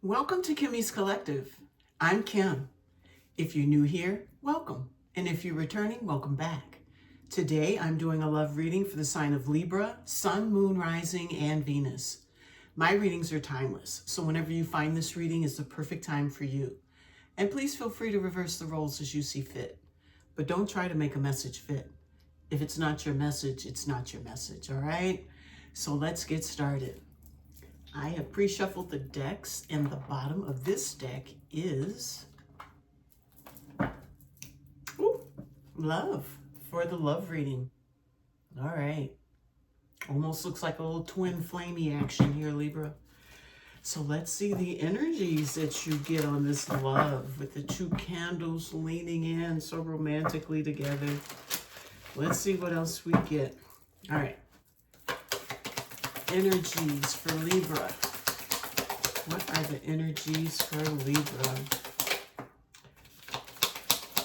Welcome to Kimmy's Collective. I'm Kim. If you're new here, welcome. And if you're returning, welcome back. Today, I'm doing a love reading for the sign of Libra, Sun, Moon, Rising, and Venus. My readings are timeless, so whenever you find this reading is the perfect time for you. And please feel free to reverse the roles as you see fit. But don't try to make a message fit. If it's not your message, it's not your message, all right? So let's get started. I have pre-shuffled the decks, and the bottom of this deck is love for the love reading. All right. Almost looks like a little twin flamey action here, Libra. So let's see the energies that you get on this love with the two candles leaning in so romantically together. Let's see what else we get. All right. Energies for Libra. What are the energies for Libra?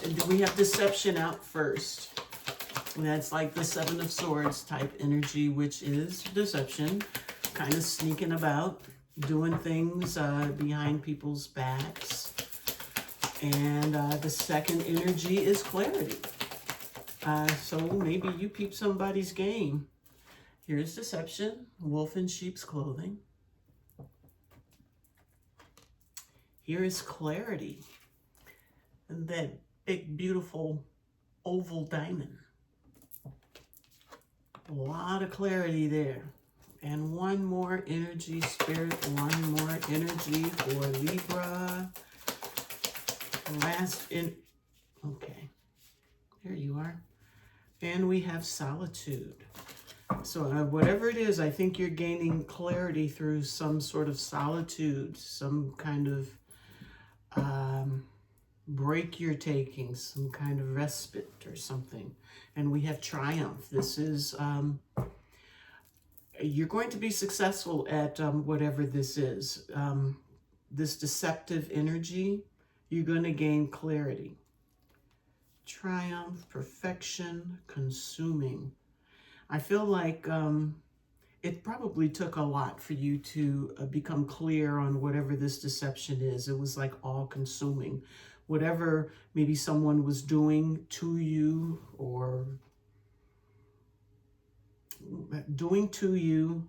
And do we have deception out first? And that's like the Seven of Swords type energy, which is deception, kind of sneaking about, doing things behind people's backs. And the second energy is clarity. So maybe you peep somebody's game. Here's deception, wolf in sheep's clothing. Here is clarity, and that big, beautiful oval diamond. A lot of clarity there. And one more energy, spirit, one more energy for Libra. Okay, there you are. And we have solitude. So whatever it is, I think you're gaining clarity through some sort of solitude, some kind of break you're taking, some kind of respite or something. And we have triumph. This is, you're going to be successful at whatever this is. This deceptive energy, you're going to gain clarity. Triumph, perfection, consuming. I feel like it probably took a lot for you to become clear on whatever this deception is. It was like all-consuming. Whatever maybe someone was doing to you or doing to you,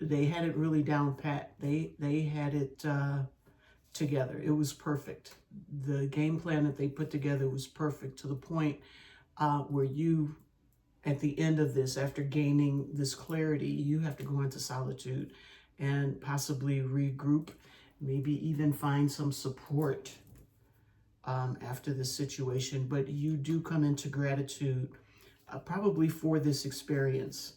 they had it really down pat. They had it together. It was perfect. The game plan that they put together was perfect to the point where you, at the end of this, after gaining this clarity, you have to go into solitude and possibly regroup, maybe even find some support after this situation. But you do come into gratitude probably for this experience.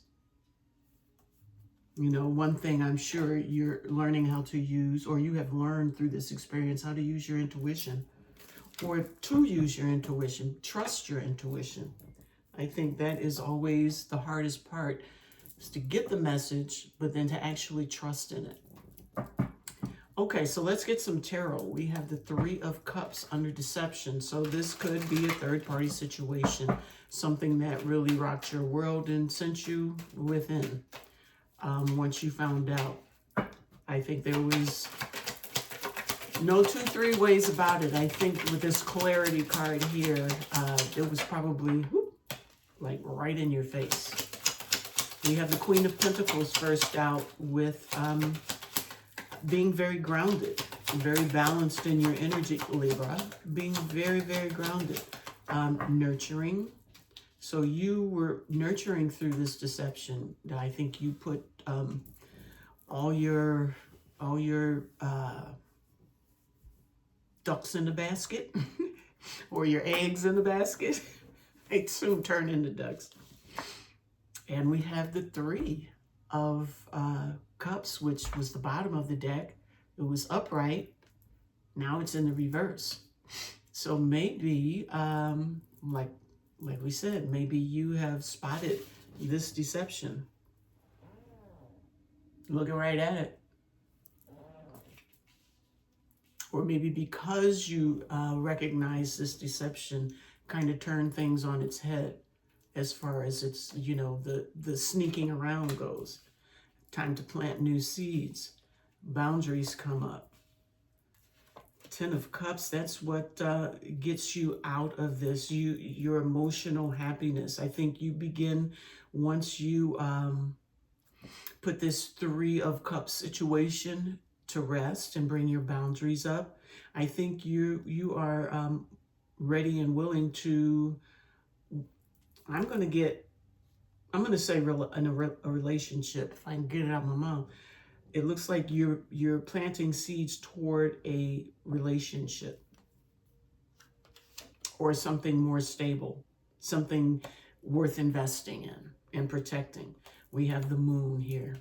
You know, one thing I'm sure you're learning how to use, or you have learned through this experience, how to use your intuition, or to use your intuition, trust your intuition. I think that is always the hardest part, is to get the message, but then to actually trust in it. Okay, so let's get some tarot. We have the Three of Cups under deception. So this could be a third-party situation, something that really rocked your world and sent you within. Once you found out, I think there was no 2-3 ways about it. I think with this clarity card here, it was probably like right in your face. We have the Queen of Pentacles first out with being very grounded, very balanced in your energy, Libra, being very, very grounded, nurturing. So you were nurturing through this deception. I think you put all your ducks in the basket or your eggs in the basket. They soon turn into ducks. And we have the Three of Cups, which was the bottom of the deck. It was upright. Now it's in the reverse. So maybe, like we said, maybe you have spotted this deception. Looking right at it. Or maybe because you recognize this deception, kind of turn things on its head as far as it's, you know, the sneaking around goes. Time to plant new seeds. Boundaries come up. Ten of Cups, that's what gets you out of this, your emotional happiness. I think you begin, once you put this Three of Cups situation to rest and bring your boundaries up, I think you are ready and willing to, I'm going to say in a relationship, if I can get it out of my mouth. It looks like you're planting seeds toward a relationship or something more stable, something worth investing in and protecting. We have the Moon here.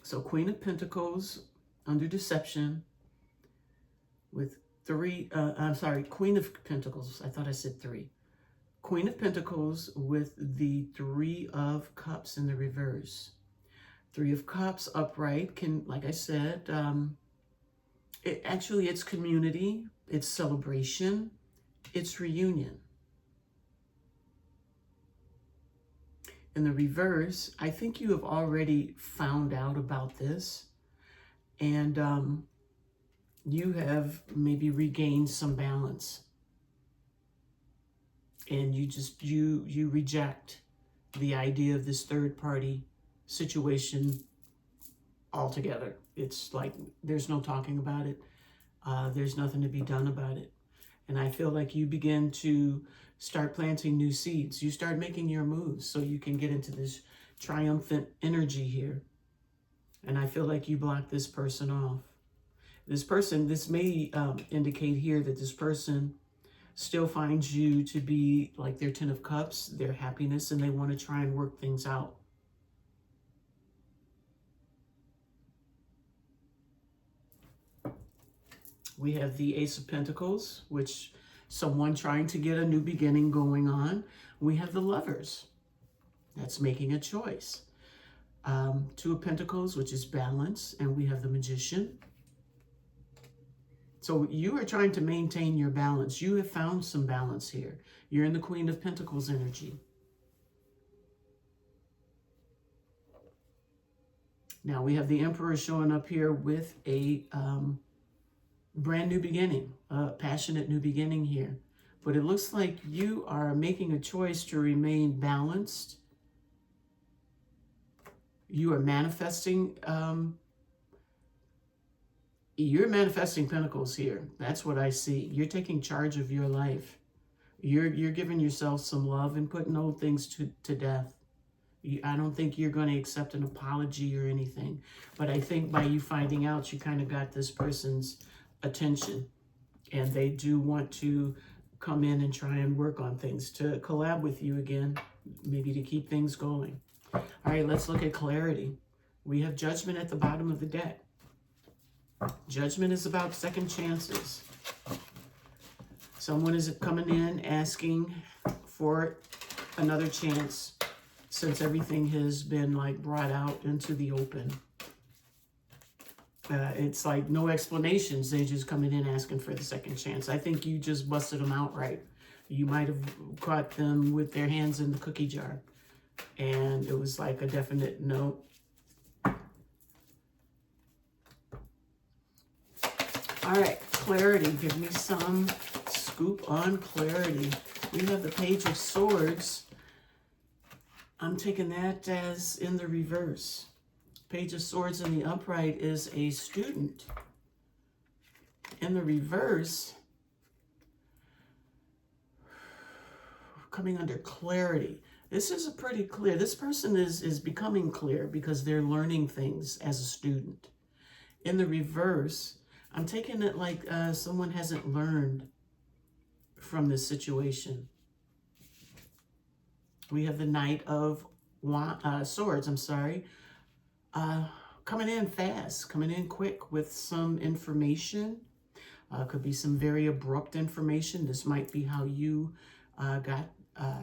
So Queen of Pentacles under deception with Queen of Pentacles. I thought I said three. Queen of Pentacles with the Three of Cups in the reverse. Three of Cups upright can, like I said, it's community, it's celebration, it's reunion. In the reverse, I think you have already found out about this, and you have maybe regained some balance. And you reject the idea of this third party situation altogether. It's like there's no talking about it. There's nothing to be done about it. And I feel like you begin to start planting new seeds. You start making your moves so you can get into this triumphant energy here. And I feel like you block this person off. This may indicate here that this person still finds you to be like their Ten of Cups, their happiness, and they want to try and work things out. We have the Ace of Pentacles, which someone trying to get a new beginning going on. We have the Lovers. That's making a choice. Two of Pentacles, which is balance, and we have the Magician. So you are trying to maintain your balance. You have found some balance here. You're in the Queen of Pentacles energy. Now we have the Emperor showing up here with a brand new beginning, a passionate new beginning here. But it looks like you are making a choice to remain balanced. You are manifesting You're manifesting pentacles here. That's what I see. You're taking charge of your life. You're giving yourself some love and putting old things to death. I don't think you're going to accept an apology or anything. But I think by you finding out, you kind of got this person's attention. And they do want to come in and try and work on things, to collab with you again, maybe to keep things going. All right, let's look at clarity. We have Judgment at the bottom of the deck. Judgment is about second chances. Someone is coming in asking for another chance since everything has been like brought out into the open. It's like no explanations. They just coming in asking for the second chance. I think you just busted them outright. You might have caught them with their hands in the cookie jar. And it was like a definite no. All right, clarity. Give me some scoop on clarity. We have the Page of Swords. I'm taking that as in the reverse. Page of Swords in the upright is a student. In the reverse, coming under clarity. This is a pretty clear. This person is becoming clear because they're learning things as a student. In the reverse, I'm taking it like someone hasn't learned from this situation. We have the Knight of Swords, coming in fast, coming in quick with some information. Could be some very abrupt information. This might be how you got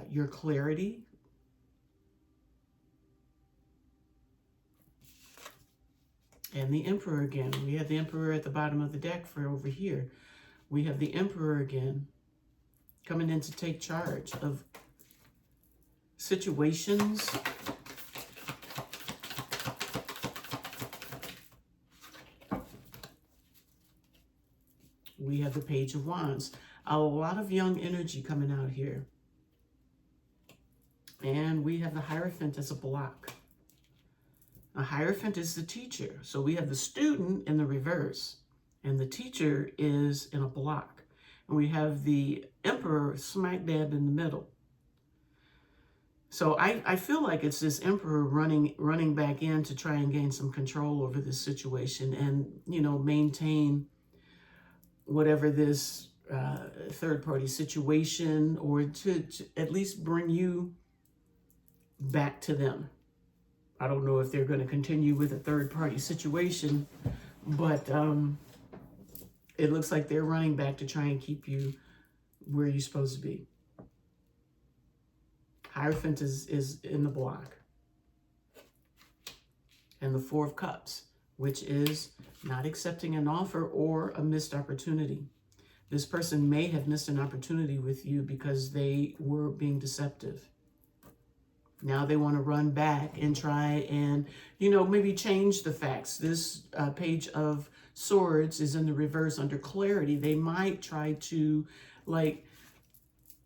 your clarity. And the Emperor again. We have the Emperor at the bottom of the deck for over here. We have the Emperor again coming in to take charge of situations have the Page of Wands. A lot of young energy coming out here. And we have the Hierophant as a block. A Hierophant is the teacher. So we have the student in the reverse. And the teacher is in a block. And we have the Emperor smack dab in the middle. So I feel like it's this Emperor running back in to try and gain some control over this situation and, you know, maintain whatever this third-party situation, or to at least bring you back to them. I don't know if they're going to continue with a third-party situation, but it looks like they're running back to try and keep you where you're supposed to be. Hierophant is in the block. And the Four of Cups, which is not accepting an offer or a missed opportunity. This person may have missed an opportunity with you because they were being deceptive. Now they want to run back and try and, you know, maybe change the facts. This Page of Swords is in the reverse under clarity. They might try to, like,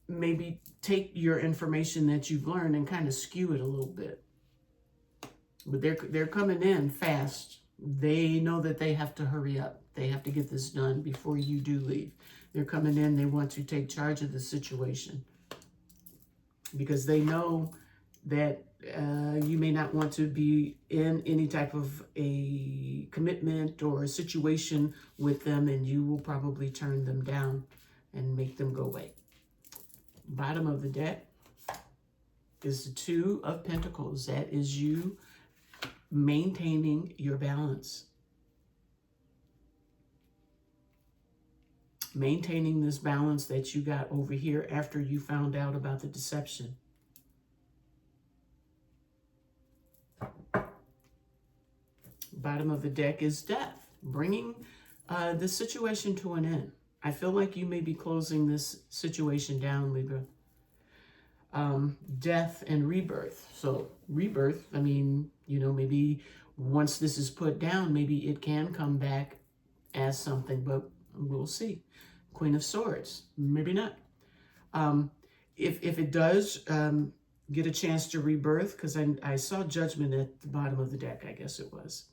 maybe take your information that you've learned and kind of skew it a little bit. But they're coming in fast. They know that they have to hurry up. They have to get this done before you do leave. They're coming in. They want to take charge of the situation because they know that you may not want to be in any type of a commitment or a situation with them, and you will probably turn them down and make them go away. Bottom of the deck is the Two of Pentacles. That is you maintaining your balance. Maintaining this balance that you got over here after you found out about the deception. Bottom of the deck is Death, bringing the situation to an end. I feel like you may be closing this situation down, Libra. Death and rebirth. So rebirth, I mean, you know, maybe once this is put down, maybe it can come back as something, but we'll see. Queen of Swords, maybe not. If it does get a chance to rebirth, because I saw Judgment at the bottom of the deck, I guess it was.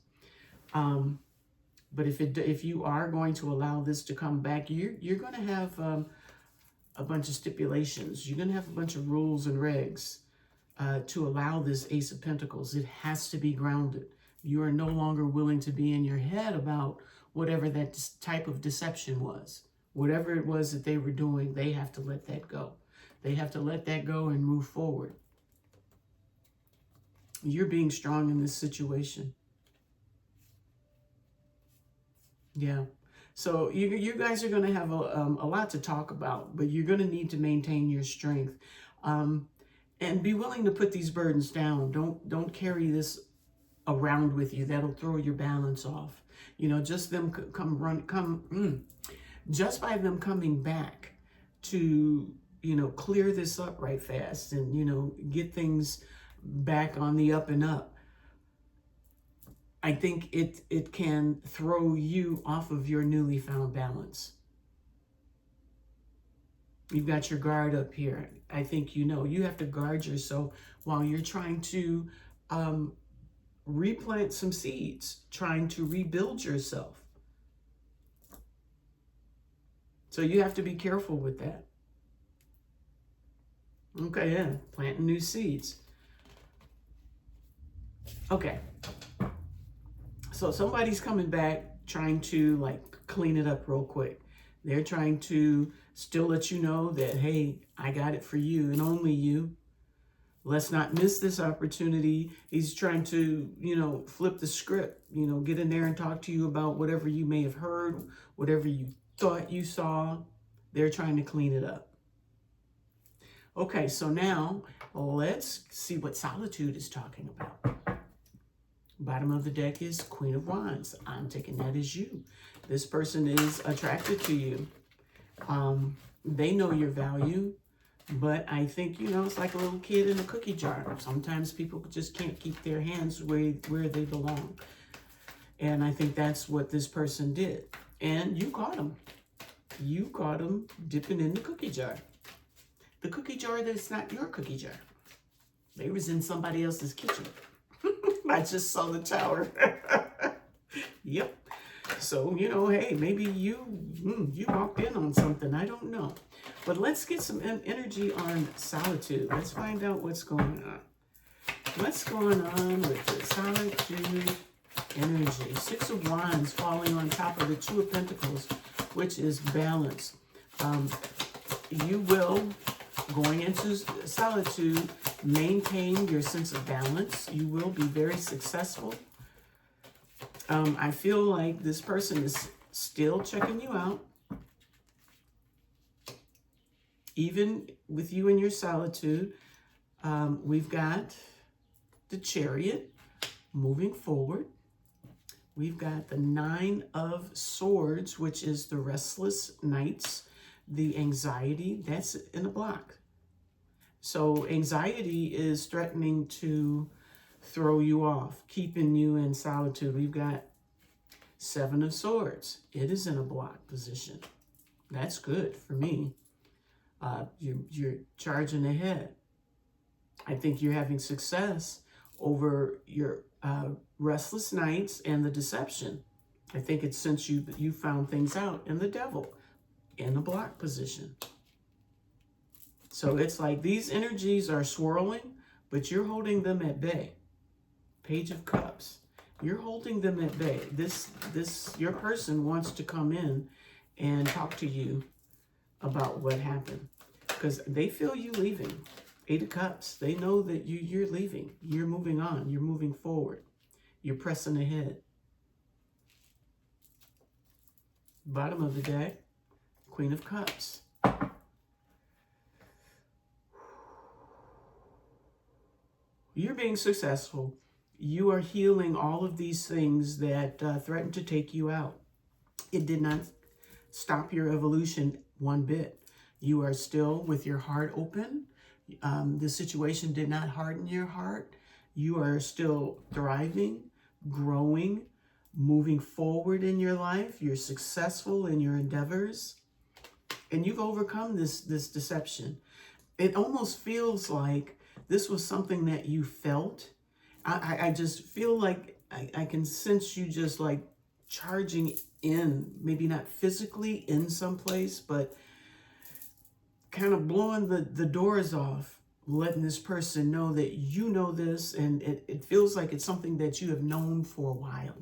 But if you are going to allow this to come back, you're going to have a bunch of stipulations. You're going to have a bunch of rules and regs to allow this Ace of Pentacles. It has to be grounded. You are no longer willing to be in your head about whatever that type of deception was. Whatever it was that they were doing, they have to let that go. They have to let that go and move forward. You're being strong in this situation. Yeah. So you guys are going to have a lot to talk about, but you're going to need to maintain your strength and be willing to put these burdens down. Don't carry this around with you. That'll throw your balance off. You know, just them just by them coming back to, you know, clear this up right fast and, you know, get things back on the up and up. I think it can throw you off of your newly found balance. You've got your guard up here. I think you know you have to guard yourself while you're trying to replant some seeds, trying to rebuild yourself. So you have to be careful with that. Okay, yeah, planting new seeds. Okay. So somebody's coming back trying to like clean it up real quick. They're trying to still let you know that, hey, I got it for you and only you. Let's not miss this opportunity. He's trying to, you know, flip the script, you know, get in there and talk to you about whatever you may have heard, whatever you thought you saw. They're trying to clean it up. Okay, so now let's see what Solitude is talking about. Bottom of the deck is Queen of Wands. I'm taking that as you. This person is attracted to you. They know your value, but I think, you know, it's like a little kid in a cookie jar. Sometimes people just can't keep their hands where they belong. And I think that's what this person did. And you caught them. You caught them dipping in the cookie jar. The cookie jar that's not your cookie jar. They was in somebody else's kitchen. I just saw the tower. Yep. So, you know, hey, maybe you walked in on something. I don't know. But let's get some energy on solitude. Let's find out what's going on. What's going on with the solitude energy? Six of Wands falling on top of the Two of Pentacles, which is balance. You will, going into solitude, maintain your sense of balance. You will be very successful. I feel like this person is still checking you out. Even with you in your solitude, we've got the Chariot moving forward. We've got the Nine of Swords, which is the restless nights, the anxiety, that's in a block. So anxiety is threatening to throw you off, keeping you in solitude. We've got Seven of Swords. It is in a block position. That's good for me. You're charging ahead. I think you're having success over your restless nights and the deception. I think it's since you found things out. And the Devil in a block position. So it's like these energies are swirling, but you're holding them at bay. Page of Cups. You're holding them at bay. Your person wants to come in and talk to you about what happened, because they feel you leaving. Eight of Cups. They know that you're leaving. You're moving on. You're moving forward. You're pressing ahead. Bottom of the deck, Queen of Cups. You're being successful. You are healing all of these things that threaten to take you out. It did not stop your evolution one bit. You are still with your heart open. The situation did not harden your heart. You are still thriving, growing, moving forward in your life. You're successful in your endeavors. And you've overcome this deception. It almost feels like this was something that you felt. I just feel like I can sense you just like charging in, maybe not physically in some place, but kind of blowing the doors off, letting this person know that you know this, and it feels like it's something that you have known for a while.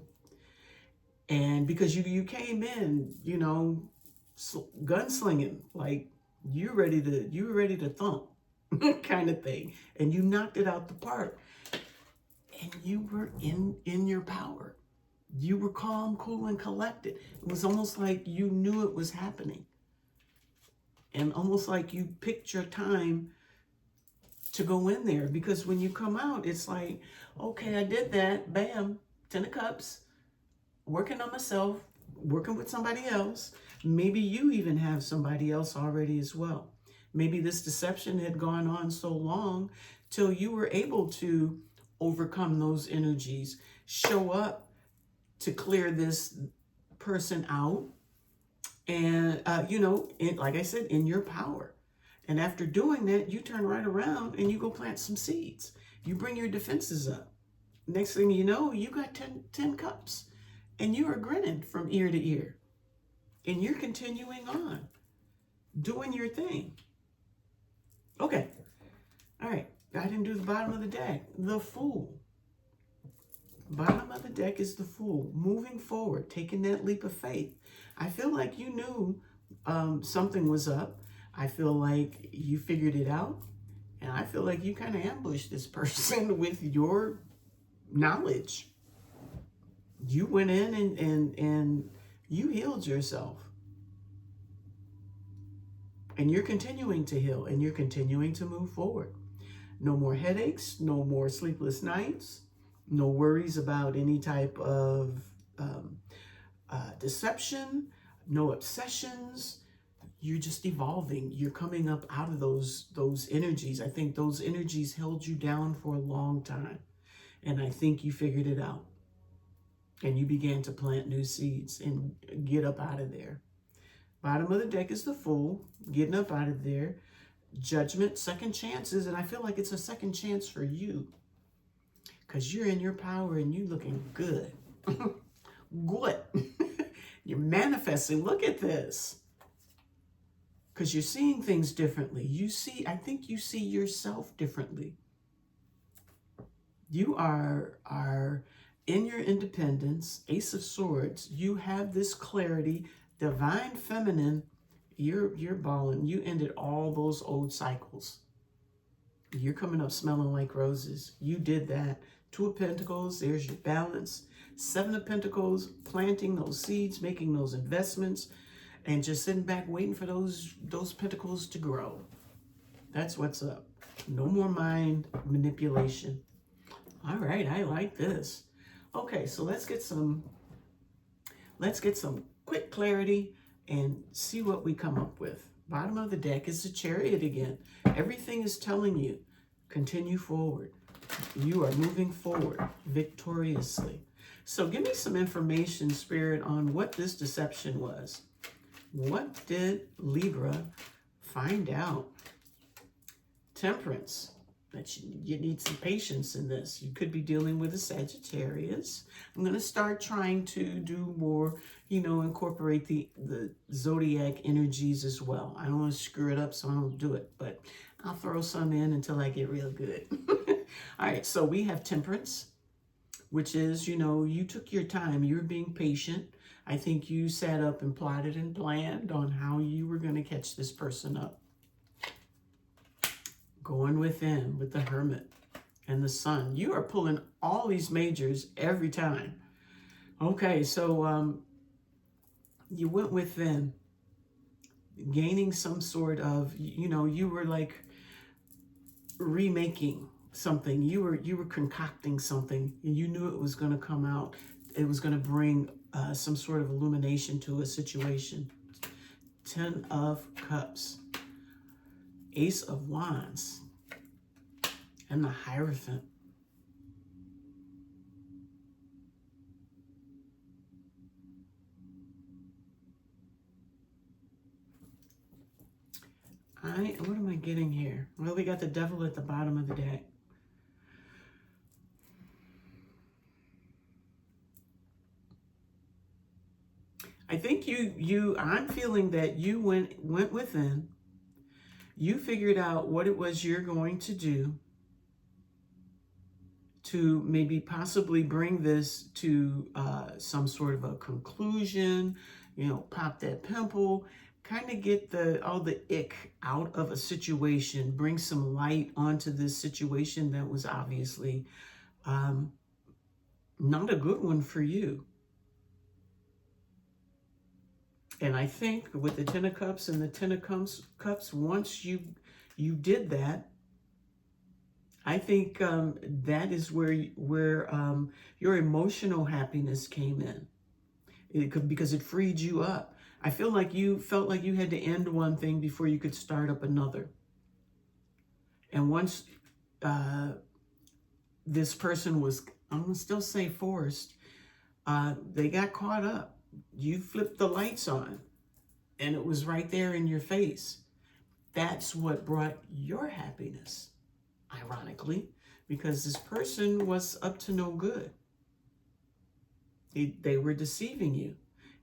And because you came in, you know, gunslinging, like you were ready to thump kind of thing, and you knocked it out the park. And you were in your power. You were calm, cool, and collected. It was almost like you knew it was happening. And almost like you picked your time to go in there. Because when you come out, it's like, okay, I did that. Bam, 10 of Cups. Working on myself. Working with somebody else. Maybe you even have somebody else already as well. Maybe this deception had gone on so long till you were able to overcome those energies, show up to clear this person out, and you know, like I said, in your power. And after doing that, you turn right around and you go plant some seeds. You bring your defenses up. Next thing you know, you got 10 cups, and you are grinning from ear to ear, and you're continuing on doing your thing. Okay, all right. I didn't do the bottom of the deck. The Fool. Bottom of the deck is the Fool. Moving forward, taking that leap of faith. I feel like you knew something was up. I feel like you figured it out. And I feel like you kind of ambushed this person with your knowledge. You went in and you healed yourself. And you're continuing to heal, and you're continuing to move forward. No more headaches, no more sleepless nights, no worries about any type of deception, no obsessions. You're just evolving. You're coming up out of those energies. I think those energies held you down for a long time. And I think you figured it out. And you began to plant new seeds and get up out of there. Bottom of the deck is the Fool, getting up out of there. Judgment, second chances, and I feel like it's a second chance for you because you're in your power and you looking good. Good. You're manifesting. Look at this. Because you're seeing things differently. I think you see yourself differently. You are in your independence, Ace of Swords. You have this clarity, divine feminine. You're balling. You ended all those old cycles. You're coming up smelling like roses. You did that. Two of Pentacles, there's your balance. Seven of Pentacles, planting those seeds, making those investments, and just sitting back waiting for those pentacles to grow. That's what's up. No more mind manipulation. All right, I like this. Okay, so let's get some quick clarity and see what we come up with. Bottom of the deck is the Chariot again. Everything is telling you, continue forward. You are moving forward victoriously. So give me some information, Spirit, on what this deception was. What did Libra find out? Temperance. That you need some patience in this. You could be dealing with a Sagittarius. I'm going to start trying to do more, incorporate the zodiac energies as well. I don't want to screw it up, so I don't do it, but I'll throw some in until I get real good. All right, so we have Temperance, which is, you took your time. You're being patient. I think you sat up and plotted and planned on how you were going to catch this person up. Going within with the Hermit and the Sun. You are pulling all these majors every time. Okay, so you went within, gaining some sort of, you were like remaking something. You were concocting something, and you knew it was going to come out. It was going to bring some sort of illumination to a situation. 10 of Cups. Ace of Wands, and the Hierophant. What am I getting here? Well, we got the Devil at the bottom of the deck. I think I'm feeling that you went within. You figured out what it was you're going to do to maybe possibly bring this to some sort of a conclusion, pop that pimple, kind of get all the ick out of a situation, bring some light onto this situation that was obviously not a good one for you. And I think with the Ten of Cups and the Ten of Cups, once you did that, I think that is where your emotional happiness came in. Because it freed you up. I feel like you felt like you had to end one thing before you could start up another. And once this person was, I'm going to still say forced, they got caught up. You flipped the lights on, and it was right there in your face. That's what brought your happiness, ironically, because this person was up to no good. They were deceiving you.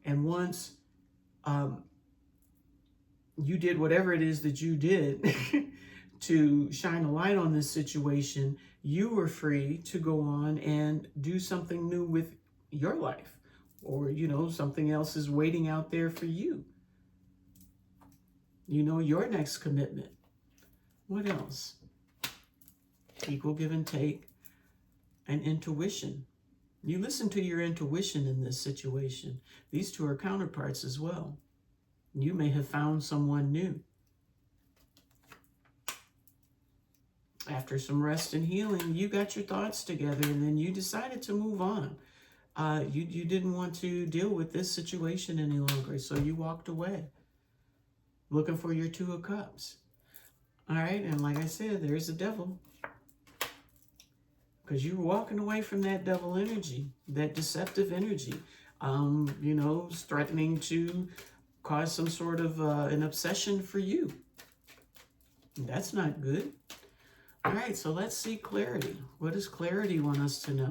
And once you did whatever it is that you did to shine a light on this situation, you were free to go on and do something new with your life. Or, something else is waiting out there for you. Your next commitment. What else? Equal give and take. And intuition. You listen to your intuition in this situation. These two are counterparts as well. You may have found someone new. After some rest and healing, you got your thoughts together, and then you decided to move on. You didn't want to deal with this situation any longer, so you walked away, looking for your Two of Cups. All right, and like I said, there's the Devil. Because you're walking away from that devil energy, that deceptive energy, threatening to cause some sort of an obsession for you. That's not good. All right, so let's see clarity. What does clarity want us to know?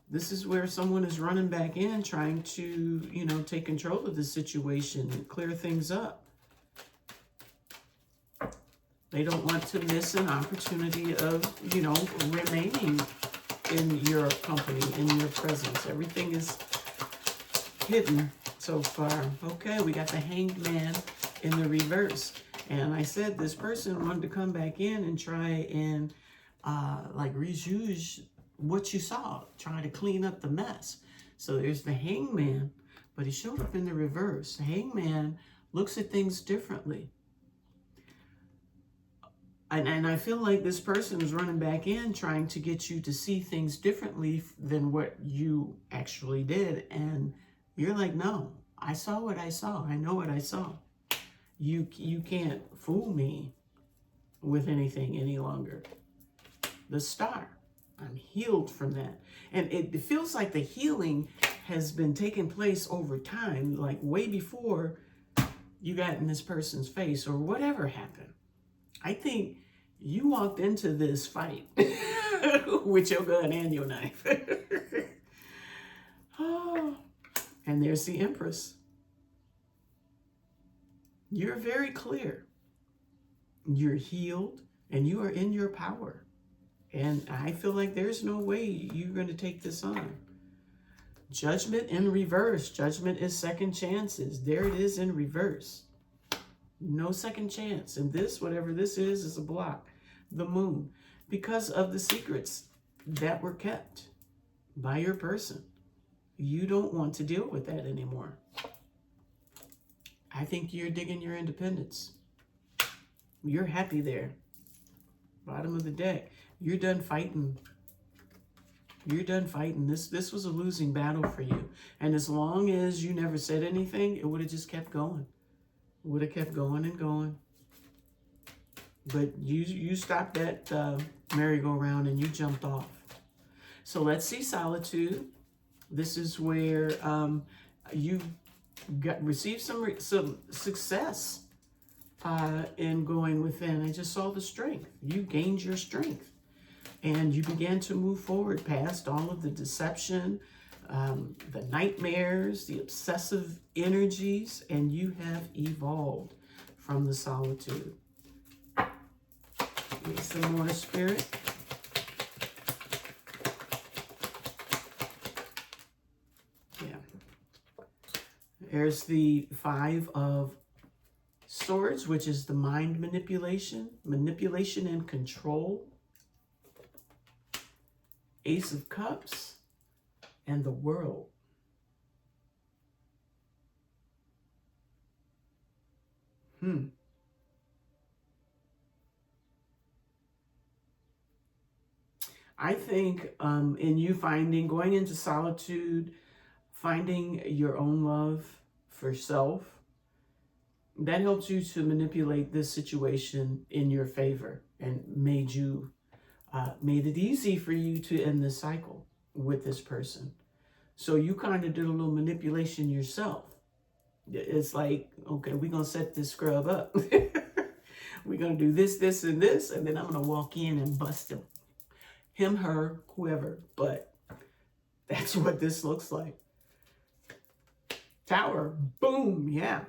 This is where someone is running back in, trying to, you know, take control of the situation and clear things up. They don't want to miss an opportunity of, you know, remaining in your company, in your presence. Everything is hidden so far. Okay, we got the Hanged Man in the reverse. And I said this person wanted to come back in and try and like rejuge what you saw, try to clean up the mess. So there's the Hangman, but he showed up in the reverse. The Hangman looks at things differently. And I feel like this person is running back in trying to get you to see things differently than what you actually did. And you're like, no, I saw what I saw. I know what I saw. You can't fool me with anything any longer. The Star. I'm healed from that. And it feels like the healing has been taking place over time, like way before you got in this person's face or whatever happened. I think you walked into this fight with your gun and your knife. Oh, and there's the Empress. You're very clear. You're healed and you are in your power. And I feel like there's no way you're going to take this on. Judgment in reverse. Judgment is second chances. There it is in reverse. No second chance. And this, whatever this is a block. The Moon. Because of the secrets that were kept by your person. You don't want to deal with that anymore. I think you're digging your independence. You're happy there. Bottom of the deck. You're done fighting. You're done fighting. This was a losing battle for you. And as long as you never said anything, it would have just kept going. It would have kept going and going. But you stopped that merry-go-round and you jumped off. So let's see Solitude. This is where you received some success in going within. I just saw the strength. You gained your strength. And you began to move forward past all of the deception, the nightmares, the obsessive energies, and you have evolved from the solitude. Need some more spirit. Yeah. There's the Five of Swords, which is the mind manipulation and control. Ace of Cups and the World. I think in you going into solitude, finding your own love for self, that helps you to manipulate this situation in your favor and made it easy for you to end this cycle with this person. So you kind of did a little manipulation yourself. It's like, okay, we're going to set this scrub up. We're going to do this, this, and this, and then I'm going to walk in and bust him. Him, her, whoever. But that's what this looks like. Tower, boom, yeah.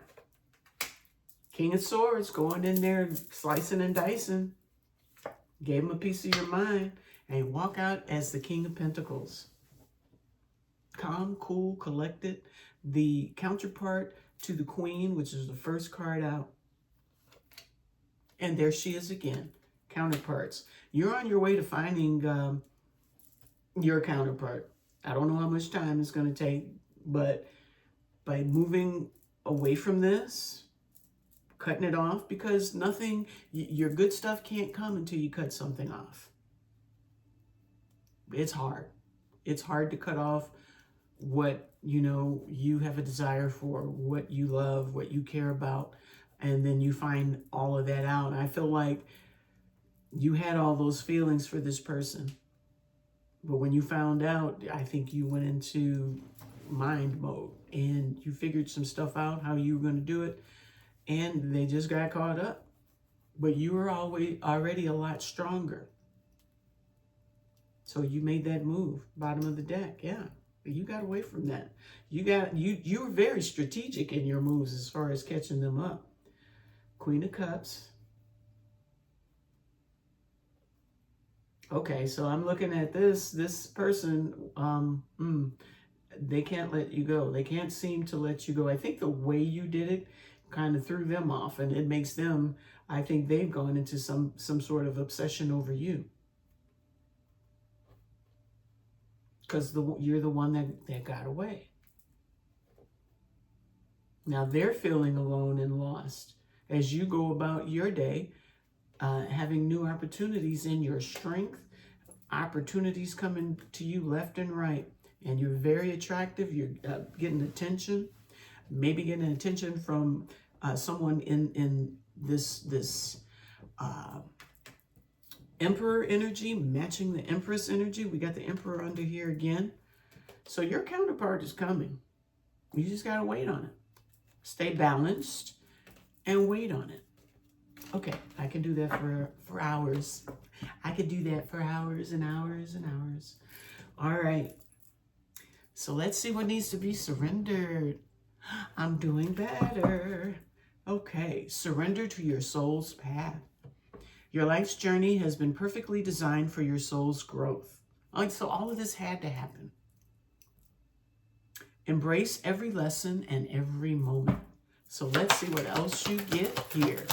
King of Swords going in there, slicing and dicing. Gave him a piece of your mind, and walk out as the King of Pentacles. Calm, cool, collected. The counterpart to the Queen, which is the first card out. And there she is again. Counterparts. You're on your way to finding your counterpart. I don't know how much time it's going to take, but by moving away from this, cutting it off, because nothing, your good stuff can't come until you cut something off. It's hard. It's hard to cut off what, you have a desire for, what you love, what you care about, and then you find all of that out. I feel like you had all those feelings for this person, but when you found out, I think you went into mind mode, and you figured some stuff out, how you were going to do it, and they just got caught up. But you were already a lot stronger. So you made that move, bottom of the deck, yeah. But you got away from that. You were very strategic in your moves as far as catching them up. Queen of Cups. Okay, so I'm looking at this person, they can't let you go. They can't seem to let you go. I think the way you did it kind of threw them off, and it makes them, I think they've gone into some sort of obsession over you. Because you're the one that got away. Now they're feeling alone and lost as you go about your day, having new opportunities in your strength, opportunities coming to you left and right, and you're very attractive. You're getting attention, maybe getting attention from someone in this Emperor energy, matching the Empress energy. We got the Emperor under here again. So your counterpart is coming. You just got to wait on it. Stay balanced and wait on it. Okay, I can do that for hours. I could do that for hours and hours and hours. All right. So let's see what needs to be surrendered. I'm doing better. Okay, surrender to your soul's path. Your life's journey has been perfectly designed for your soul's growth. So all of this had to happen. Embrace every lesson and every moment. So let's see what else you get here.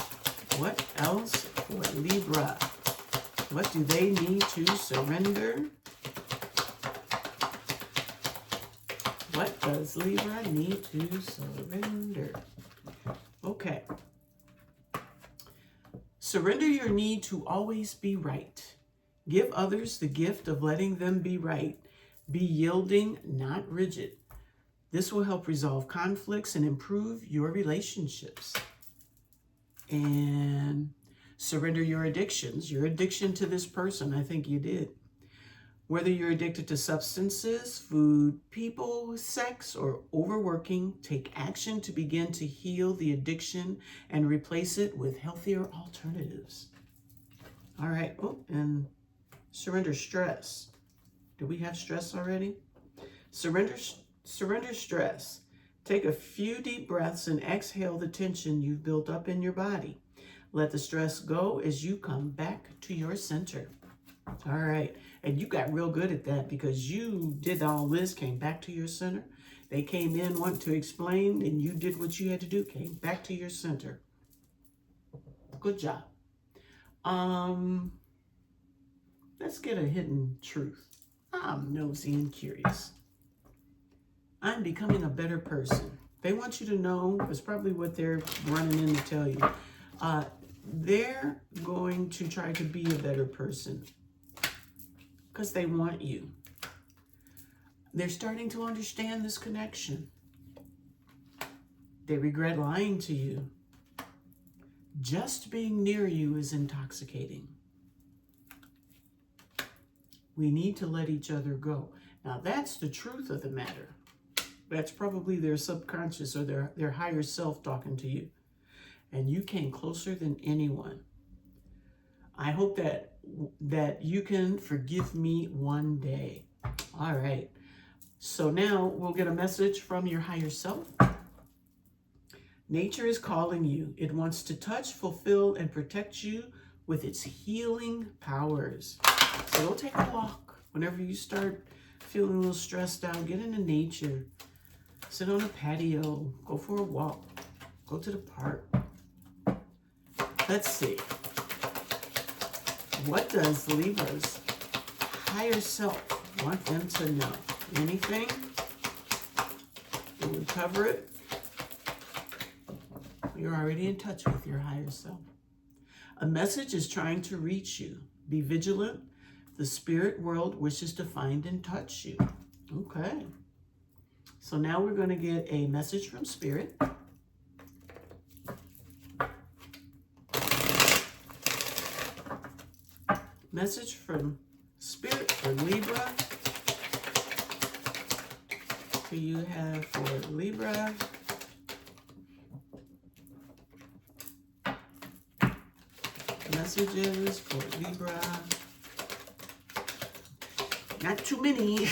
What else for Libra? What do they need to surrender? What does Libra need to surrender? Okay. Surrender your need to always be right. Give others the gift of letting them be right. Be yielding, not rigid. This will help resolve conflicts and improve your relationships. And surrender your addictions. Your addiction to this person, I think you did. Whether you're addicted to substances, food, people, sex, or overworking, take action to begin to heal the addiction and replace it with healthier alternatives. All right. Oh, and surrender stress. Do we have stress already? Surrender stress. Take a few deep breaths and exhale the tension you've built up in your body. Let the stress go as you come back to your center. All right. And you got real good at that because you did all this, came back to your center. They came in, wanted to explain, and you did what you had to do, came back to your center. Good job. Let's get a hidden truth. I'm nosy and curious. I'm becoming a better person. They want you to know, it's probably what they're running in to tell you. They're going to try to be a better person because they want you. They're starting to understand this connection. They regret lying to you. Just being near you is intoxicating. We need to let each other go. Now that's the truth of the matter. That's probably their subconscious or their higher self talking to you. And you came closer than anyone. I hope that you can forgive me one day. All right. So now we'll get a message from your higher self. Nature is calling you. It wants to touch, fulfill, and protect you with its healing powers. So go take a walk. Whenever you start feeling a little stressed out, get into nature. Sit on a patio. Go for a walk. Go to the park. Let's see. What does Libra's higher self want them to know? Anything? Will we cover it? You're already in touch with your higher self. A message is trying to reach you. Be vigilant. The spirit world wishes to find and touch you. Okay. So now we're going to get a message from spirit. Message from spirit for Libra. do you have for Libra? Messages for Libra. Not too many,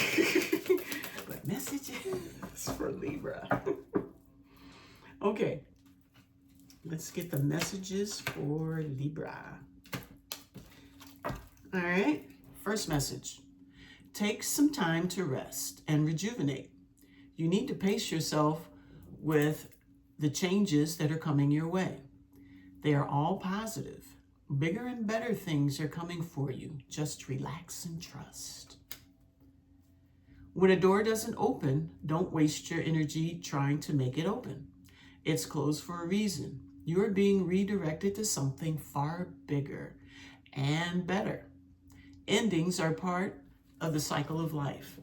but messages for Libra. Okay, let's get the messages for Libra. All right, first message. Take some time to rest and rejuvenate. You need to pace yourself with the changes that are coming your way. They are all positive. Bigger and better things are coming for you. Just relax and trust. When a door doesn't open, don't waste your energy trying to make it open. It's closed for a reason. You are being redirected to something far bigger and better. Endings are part of the cycle of life.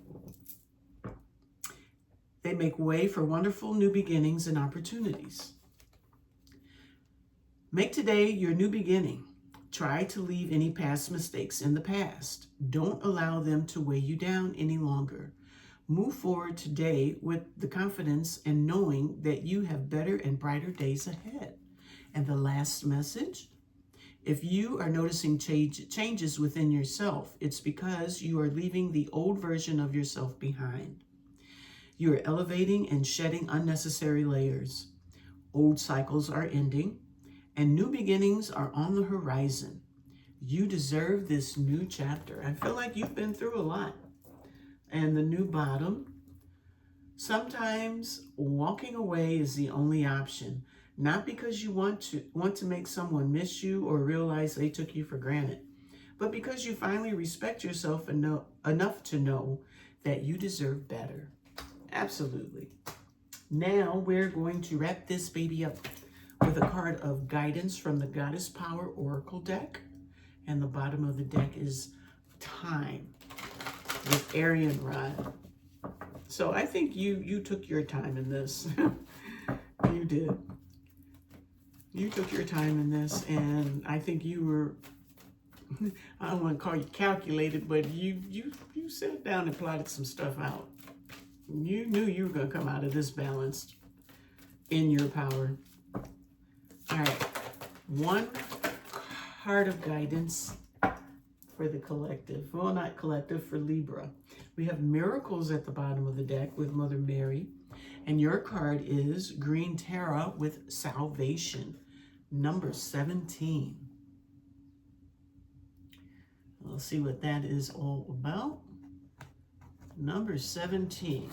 They make way for wonderful new beginnings and opportunities. Make today your new beginning. Try to leave any past mistakes in the past. Don't allow them to weigh you down any longer. Move forward today with the confidence and knowing that you have better and brighter days ahead. And the last message, if you are noticing changes within yourself, it's because you are leaving the old version of yourself behind. You are elevating and shedding unnecessary layers. Old cycles are ending, and new beginnings are on the horizon. You deserve this new chapter. I feel like you've been through a lot. And the new bottom, sometimes walking away is the only option. Not because you want to make someone miss you or realize they took you for granted, but because you finally respect yourself enough to know that you deserve better. Absolutely. Now we're going to wrap this baby up with a card of guidance from the Goddess Power Oracle deck. And the bottom of the deck is Time with Arian Rod. So I think you took your time in this. You did. You took your time in this, and I think you were, I don't want to call you calculated, but you sat down and plotted some stuff out. You knew you were going to come out of this balanced in your power. All right, one card of guidance for the collective. Well, not collective, for Libra. We have Miracles at the bottom of the deck with Mother Mary. And your card is Green Tara with Salvation, number 17. We'll see what that is all about. Number 17.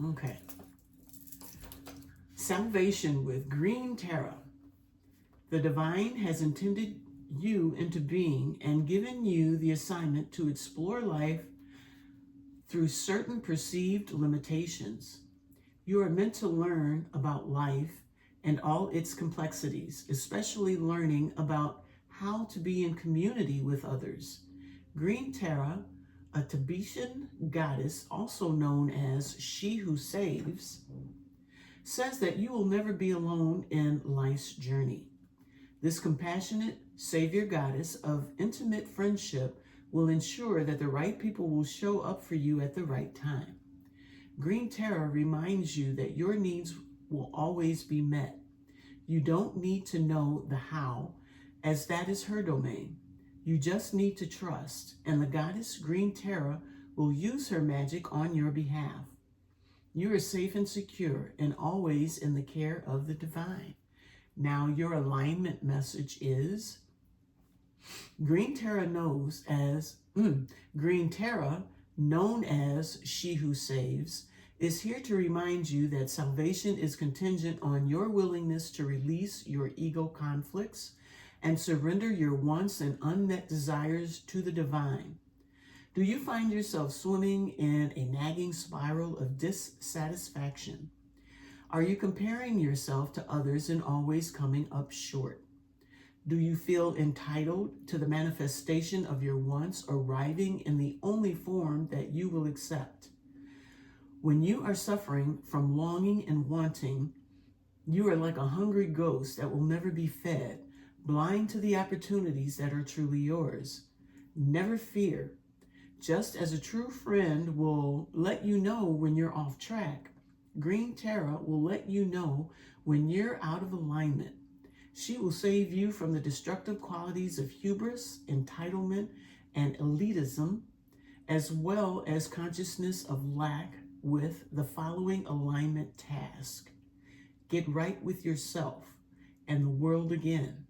Okay. Salvation with Green Tara. The divine has intended you into being and given you the assignment to explore life through certain perceived limitations. You are meant to learn about life and all its complexities, especially learning about how to be in community with others. Green Tara, a Tibetan goddess, also known as She Who Saves, says that you will never be alone in life's journey. This compassionate Savior goddess of intimate friendship will ensure that the right people will show up for you at the right time. Green Tara reminds you that your needs will always be met. You don't need to know the how, as that is her domain. You just need to trust, and the goddess Green Tara will use her magic on your behalf. You are safe and secure and always in the care of the divine. Now your alignment message is Green Tara known as She Who Saves, is here to remind you that salvation is contingent on your willingness to release your ego conflicts and surrender your wants and unmet desires to the divine. Do you find yourself swimming in a nagging spiral of dissatisfaction? Are you comparing yourself to others and always coming up short? Do you feel entitled to the manifestation of your wants arriving in the only form that you will accept? When you are suffering from longing and wanting, you are like a hungry ghost that will never be fed, blind to the opportunities that are truly yours. Never fear. Just as a true friend will let you know when you're off track, Green Tara will let you know when you're out of alignment. She will save you from the destructive qualities of hubris, entitlement, and elitism, as well as consciousness of lack with the following alignment task. Get right with yourself and the world again.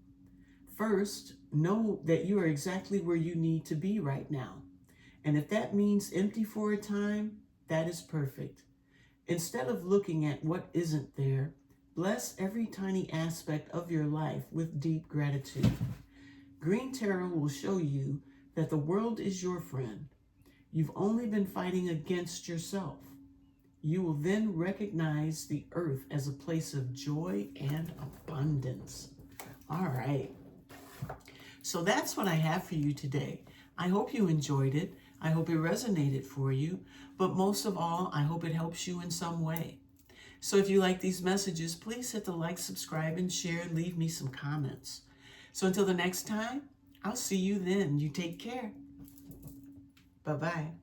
First, know that you are exactly where you need to be right now. And if that means empty for a time, that is perfect. Instead of looking at what isn't there, bless every tiny aspect of your life with deep gratitude. Green Tarot will show you that the world is your friend. You've only been fighting against yourself. You will then recognize the earth as a place of joy and abundance. All right. So that's what I have for you today. I hope you enjoyed it. I hope it resonated for you. But most of all, I hope it helps you in some way. So if you like these messages, please hit the like, subscribe, and share, and leave me some comments. So until the next time, I'll see you then. You take care. Bye-bye.